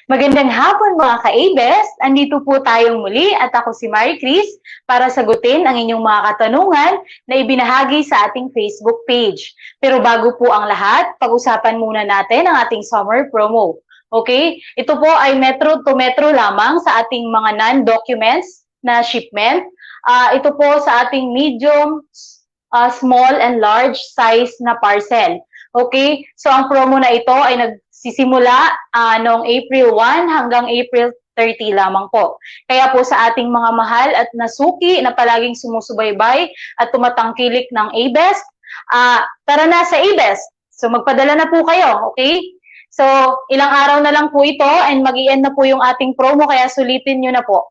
Magandang hapon mga ka-ABES! Andito po tayong muli at ako si Marie Chris para sagutin ang inyong mga katanungan na ibinahagi sa ating Facebook page. Pero bago po ang lahat, pag-usapan muna natin ang ating summer promo. Okay? Ito po ay metro to metro lamang sa ating mga non-documents na shipment. Ito po sa ating medium, small and large size na parcel. Okay? So ang promo na ito ay nagsisimula noong April 1 hanggang April 30 lamang po. Kaya po sa ating mga mahal at nasuki na palaging sumusubaybay at tumatangkilik ng ABES, tara na sa ABES. So magpadala na po kayo, okay? So ilang araw na lang po ito and mag-i-end na po yung ating promo kaya sulitin nyo na po.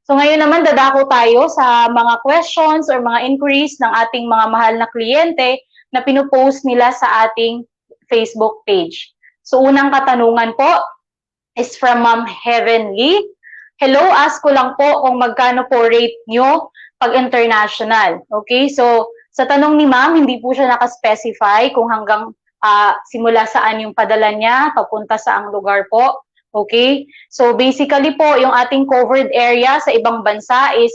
So ngayon naman dadako tayo sa mga questions or mga inquiries ng ating mga mahal na kliyente na pinupost nila sa ating Facebook page. So unang katanungan po is from Ma'am Heavenly. Hello, ask ko lang po kung magkano po rate nyo pag international. Okay, so sa tanong ni Ma'am, hindi po siya nakaspecify kung hanggang simula saan yung padala niya, papunta sa ang lugar po. Okay? So basically po, yung ating covered area sa ibang bansa is,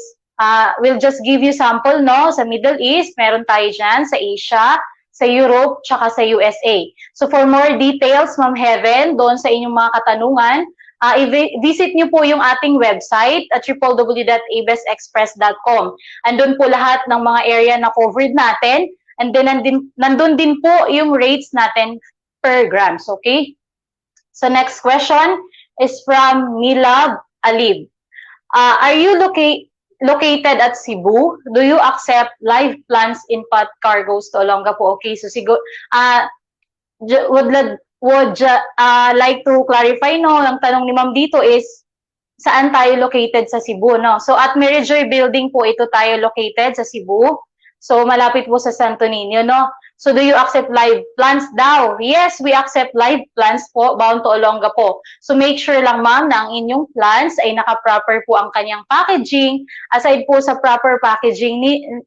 we'll just give you sample, no? Sa Middle East, meron tayo dyan, sa Asia, sa Europe, tsaka sa USA. So for more details, Ma'am Heaven, doon sa inyong mga katanungan, visit nyo po yung ating website at www.abesexpress.com. Andun po lahat ng mga area na covered natin, and then nandun din po yung rates natin per grams, okay? So next question is from Milab Alib. Are you located at Cebu? Do you accept live plants in pot cargoes to Olongapo? Okay, so siguro would like to clarify, no, ang tanong ni Ma'am dito is saan tayo located sa Cebu, no? So at Merijoy Building po ito tayo located sa Cebu. So malapit po sa Santo Niño, no? So do you accept live plants daw? Yes, we accept live plants po, bound to Olongapo. So make sure lang ma'am na ang inyong plants ay naka-proper po ang kanyang packaging. Aside po sa proper packaging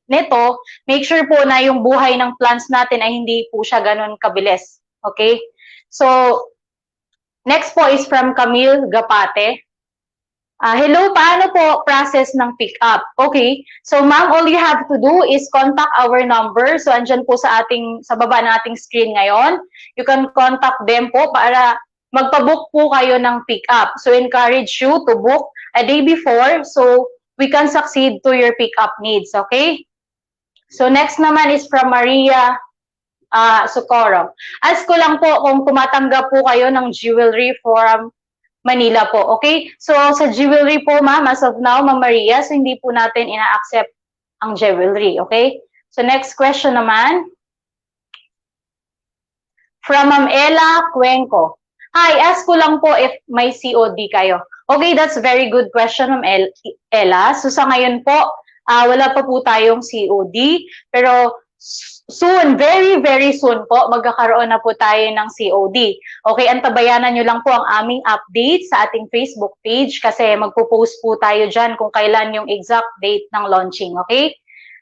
nito, make sure po na yung buhay ng plants natin ay hindi po siya ganun kabilis. Okay? So, next po is from Camille Gapate. Hello, paano po process ng pick-up? Okay, so ma'am, all you have to do is contact our number. So andyan po sa baba ng ating screen ngayon. You can contact them po para magpa-book po kayo ng pick-up. So encourage you to book a day before so we can succeed to your pick-up needs, okay? So next naman is from Maria Socorro. Ask ko lang po kung tumatanggap po kayo ng jewelry from Manila po, okay? So, sa jewelry po, ma'am, as of now, Ma'am Maria, so hindi po natin ina-accept ang jewelry, okay? So, next question naman. From Ma'am Ella Cuenco. Hi, ask ko lang po if may COD kayo. Okay, that's very good question, Ma'am Ella. So, sa ngayon po, wala pa po tayong COD, pero soon, very, very soon po, magkakaroon na po tayo ng COD. Okay, antabayanan nyo lang po ang aming update sa ating Facebook page kasi magpo-post po tayo dyan kung kailan yung exact date ng launching, okay?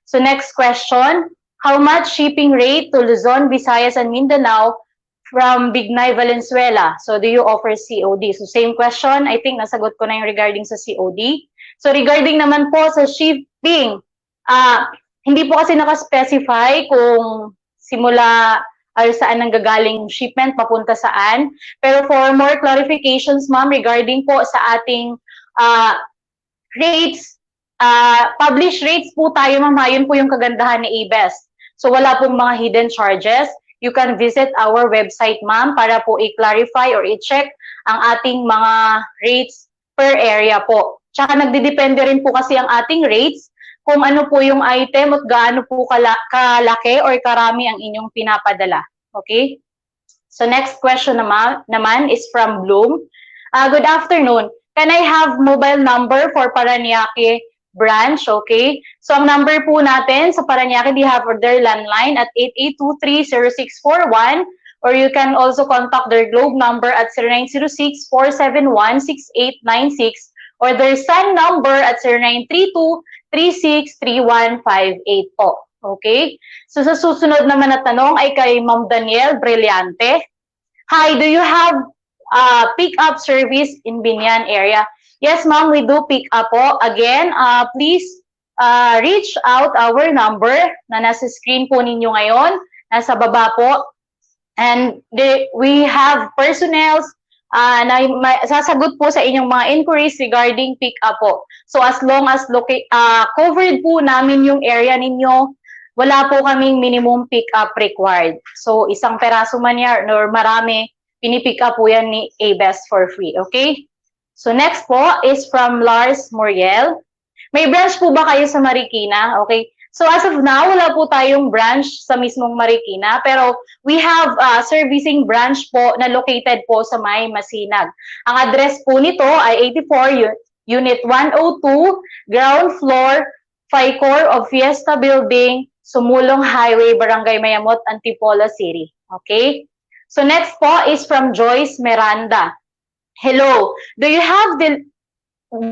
So next question, how much shipping rate to Luzon, Visayas, and Mindanao from Bignay, Valenzuela? So do you offer COD? So same question, I think nasagot ko na yung regarding sa COD. So regarding naman po sa shipping, hindi po kasi naka-specify kung simula or saan nanggagaling shipment, papunta saan. Pero for more clarifications, ma'am, regarding po sa ating rates, published rates po tayo, ma'am, yun po yung kagandahan ni ABES. So wala pong mga hidden charges. You can visit our website, ma'am, para po i-clarify or i-check ang ating mga rates per area po. Tsaka nagdidepende rin po kasi ang ating rates kung ano po yung item at gaano po kalaki or karami ang inyong pinapadala. Okay? So next question naman is from Bloom. Good afternoon. Can I have mobile number for Parañaque branch? Okay? So ang number po natin sa Parañaque, they have their landline at 88230641 or you can also contact their Globe number at 0906-471-6896 or their SAN number at 0932-363158 po. Okay? So sa susunod naman na tanong ay kay Ma'am Danielle Brillante. Hi, do you have pick up service in Binyan area. Yes, ma'am, we do pick up po. Again, please reach out our number na nasa screen po ninyo ngayon, nasa baba po. And we have personnels na sasagot po sa inyong mga inquiries regarding pick up po. So as long as covered po namin yung area ninyo, wala po kaming minimum pick up required. So isang peraso man yan or marami, pinipick up po yan ni A-Best for free. Okay? So next po is from Lars Muriel. May branch po ba kayo sa Marikina? Okay. So as of now, wala po tayong branch sa mismong Marikina, pero we have servicing branch po na located po sa May Masinag. Ang address po nito ay 84 Unit 102, ground floor, FICOR of Fiesta Building, Sumulong Highway, Barangay Mayamot, Antipolo City. Okay? So next po is from Joyce Miranda. Hello, do you have the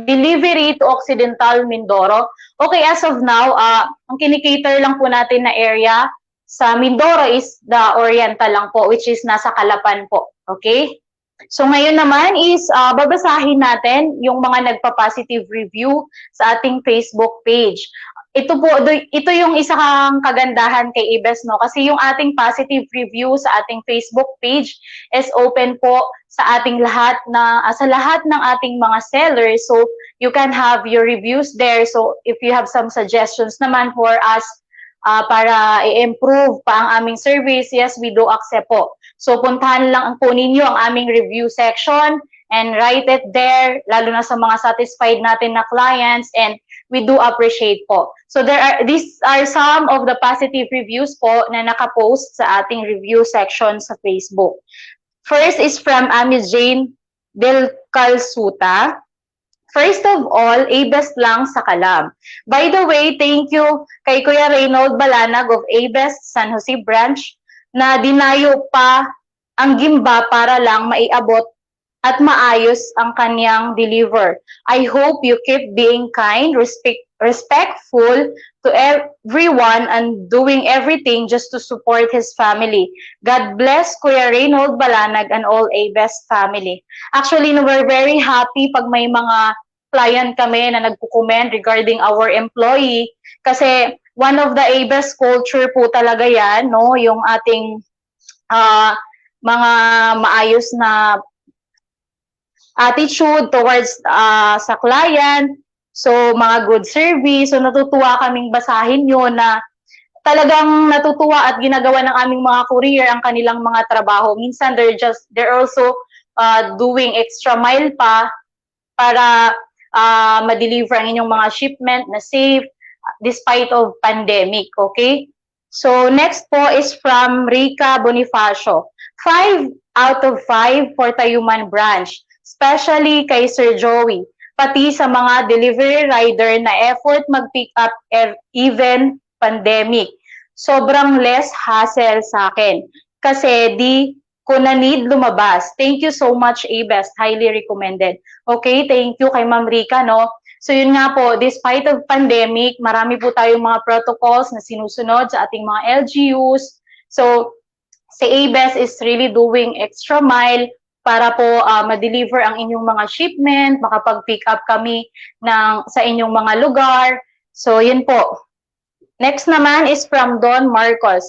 delivery to Occidental Mindoro? Okay, as of now, ang kinikater lang po natin na area sa Mindoro is the Oriental lang po, which is nasa Calapan po. Okay? So ngayon naman is babasahin natin yung mga nagpa-positive review sa ating Facebook page. Ito yung isa kang kagandahan kay A-Best, no? Kasi yung ating positive review sa ating Facebook page is open po sa ating lahat sa lahat ng ating mga sellers. So you can have your reviews there. So if you have some suggestions naman for us para i-improve pa ang aming service, yes, we do accept po. So puntahan lang po ninyo ang aming review section and write it there, lalo na sa mga satisfied natin na clients, and we do appreciate po. So these are some of the positive reviews po na nakapost sa ating review section sa Facebook. First is from Ami Jane Del Calsuta. First of all, A-Best lang sa Calab. By the way, thank you kay Kuya Reynold Balanag of A-Best San Jose Branch na dinayo pa ang Gimba para lang maiabot at maayos ang kanyang deliver. I hope you keep being kind, respectful to everyone and doing everything just to support his family. God bless Kuya Reynold Balanag and all A-Best family. Actually, we're very happy pag may mga client kami na nagko-comment regarding our employee kasi one of the A-Best culture po talaga yan, no? Yung ating mga maayos na attitude towards sa client. So, mga good service. So, natutuwa kaming basahin yun na talagang natutuwa at ginagawa ng aming mga courier ang kanilang mga trabaho. Minsan, they're also doing extra mile pa para ma-deliver ang inyong mga shipment na safe despite of pandemic. Okay? So, next po is from Rica Bonifacio. 5 out of 5 for Tayuman branch. Especially kay Sir Joey, pati sa mga delivery rider na effort mag-pick up even pandemic. Sobrang less hassle sa akin kasi di ko na need lumabas. Thank you so much, A-Best. Highly recommended. Okay, thank you kay Ma'am Rica, no? So yun nga po, despite of pandemic, marami po tayong mga protocols na sinusunod sa ating mga LGUs. So si A-Best is really doing extra mile para po ma-deliver ang inyong mga shipment, makapag-pick up kami sa inyong mga lugar. So, yun po. Next naman is from Don Marcos.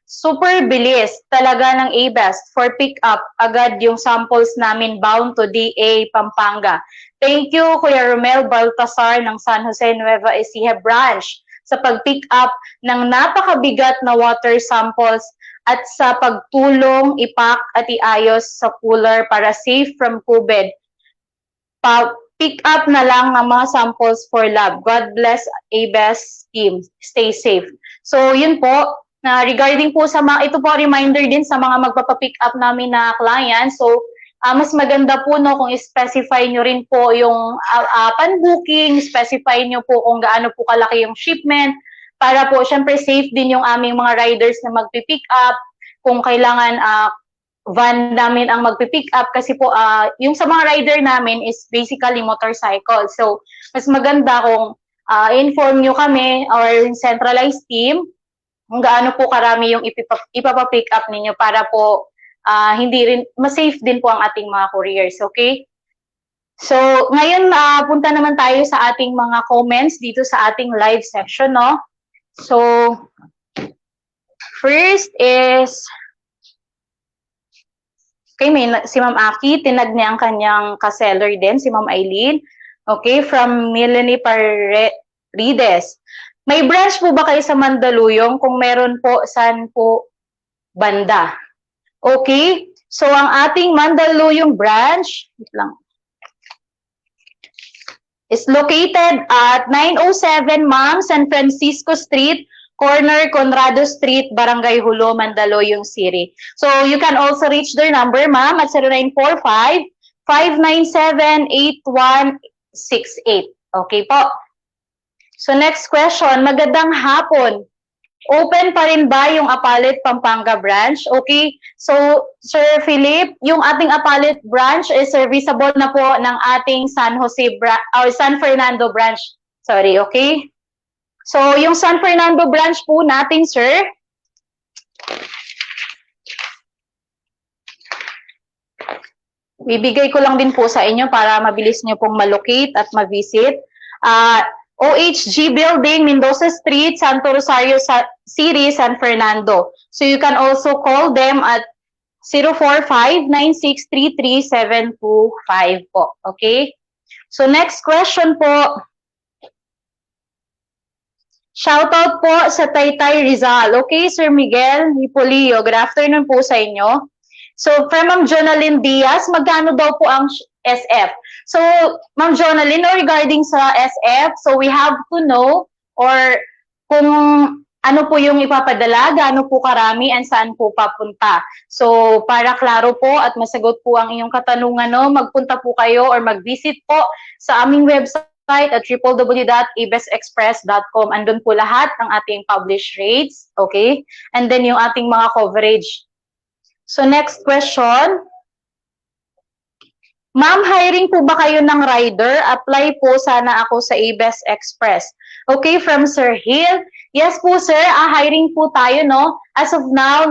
Super bilis talaga ng A-Best for pick up agad yung samples namin bound to DA Pampanga. Thank you Kuya Romel Baltasar ng San Jose Nueva Ecija branch sa pag-pick up ng napakabigat na water samples at sa pagtulong ipack at iayos sa cooler para safe from COVID. Pick up na lang ng mga samples for lab. God bless A-Best team. Stay safe. So, yun po. Regarding po sa mga, ito po reminder din sa mga magpapapick up namin na clients. So, mas maganda po no kung specify nyo rin po yung pan-booking, specify nyo po kung gaano po kalaki yung shipment, para po, syempre, safe din yung aming mga riders na magpipick up. Kung kailangan van namin ang magpipick up kasi po, yung sa mga rider namin is basically motorcycle. So, mas maganda kung inform nyo kami or yung centralized team kung gaano po karami yung ipapapick up ninyo para po hindi rin, mas-safe din po ang ating mga couriers, okay? So, ngayon, punta naman tayo sa ating mga comments dito sa ating live session, no? So, first is, okay, si Ma'am Aki, tinag niya ang kanyang ka-seller din, si Ma'am Eileen. Okay, from Melanie Paredes. May branch po ba kayo sa Mandaluyong? Kung meron po, saan po banda? Okay, so ang ating Mandaluyong branch, is located at 907 Ma'am San Francisco Street, corner Conrado Street, Barangay Hulo, Mandaluyong City. So you can also reach their number, ma'am, at 0945-597-8168. Okay po. So next question, magandang hapon. Open pa rin ba yung Apalit, Pampanga branch? Okay, so Sir Philip, yung ating Apalit branch is serviceable na po ng ating San Fernando branch. Sorry, okay? So yung San Fernando branch po natin, sir, bibigay ko lang din po sa inyo para mabilis nyo pong malocate at ma-visit. OHG Building, Mendoza Street, Santo Rosario City, San Fernando. So you can also call them at 045-9633-725 po. Okay? So next question po. Shoutout po sa Taytay Rizal. Okay, Sir Miguel Hipolio, good afternoon po sa inyo. So from Ma'am Jonalyn Diaz, magkano daw po ang SF? So, Ma'am Jonalyn, regarding sa SF, so we have to know or kung ano po yung ipapadala, gaano po karami, and saan po papunta. So, para klaro po at masagot po ang inyong katanungan, no, magpunta po kayo or mag-visit po sa aming website at www.absexpress.com. Andun po lahat ng ating published rates, okay? And then yung ating mga coverage. So, next question. Ma'am, hiring po ba kayo ng rider? Apply po sana ako sa ABS Express. Okay, from Sir Hill. Yes po, sir. Hiring po tayo, no? As of now,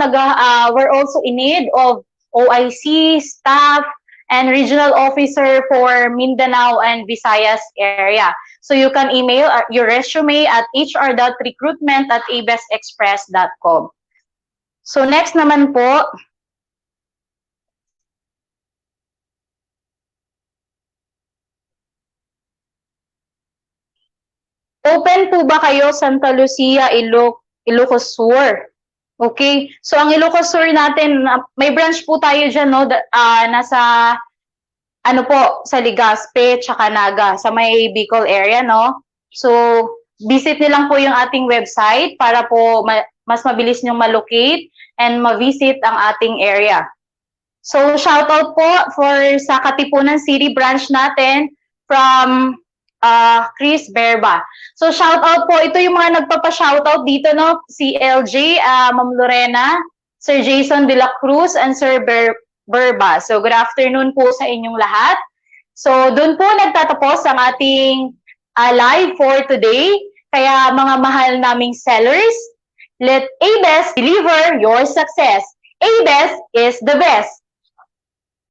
we're also in need of OIC, staff, and regional officer for Mindanao and Visayas area. So you can email your resume at hr.recruitment@absexpress.com. So next naman po, open po ba kayo Santa Lucia, Ilocos Sur? Okay. So, ang Ilocos Sur natin, may branch po tayo dyan, no? Nasa, ano po, sa Legazpi, tsaka Naga, sa may Bicol area, no? So, visit nilang po yung ating website para po mas mabilis nyong malocate and ma-visit ang ating area. So, shoutout po sa Katipunan City branch natin from Chris Berba. So, shoutout po. Ito yung mga nagpapa-shoutout dito, no? Si LJ, Ma'am Lorena, Sir Jason de la Cruz, and Sir Berba. So, good afternoon po sa inyong lahat. So, doon po nagtatapos ang ating live for today. Kaya, mga mahal naming sellers, let ABES deliver your success. ABES is the best.